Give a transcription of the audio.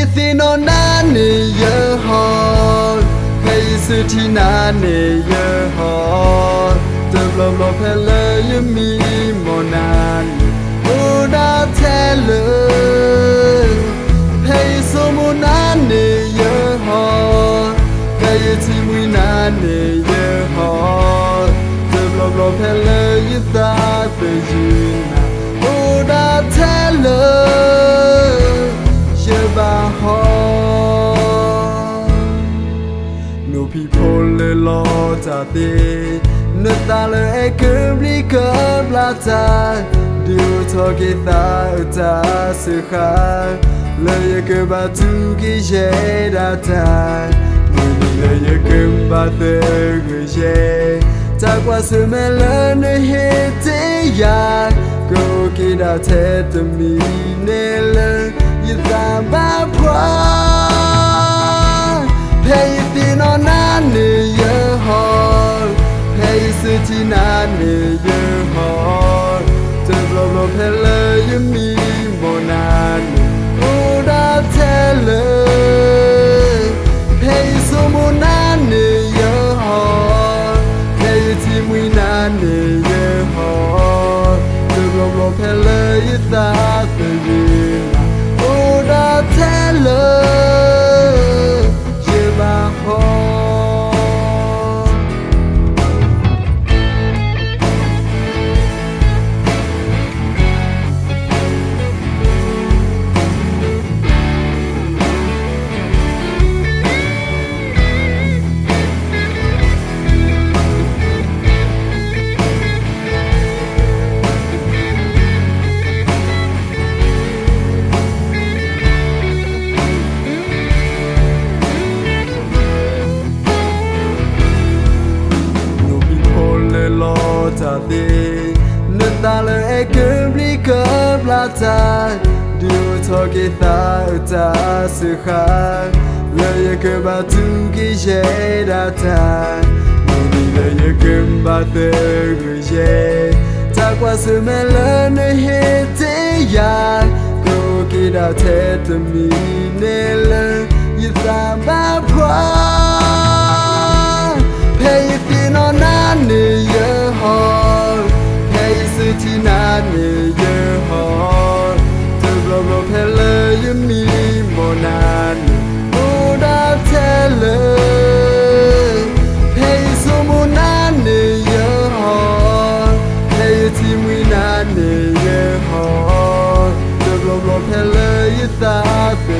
thin on nani ye ho Hey suti nani ye ho The blow blow pele ye mi monani Oda tele Hey so monani ye ho Hey ti mui nani ye ho The blow blow pele ye da pe yina Oda tele No people le lotati Natale e kubli kublata Dio toki ta suha Le ye kubatu ki jedata Muni le ye kubatu guje Takwa sumele ne hete ya Go kida tete mi nele Yithamba pra Pay thin on nani ye ho Pay suti nani ye ho The blow blow pele ye mi monani Oda tele Pay so monani ye ho Pay ti mui nani ye ho The blow blow pele ye ta te yina Oda tele Natale e kubli kublata Dio toki ta suha Le ye kubatu ki jedata Muni le ye kubatu guje Takwa sumele ne hete ya Go kida tete mi nele Yithamba pra Pay thin on nani ye ho Hey suti nani ye ho The blow blow pele ye mi monani Oda tele Hey so monani ye ho Hey ti mui nani ye ho The blow blow pele ye ta pe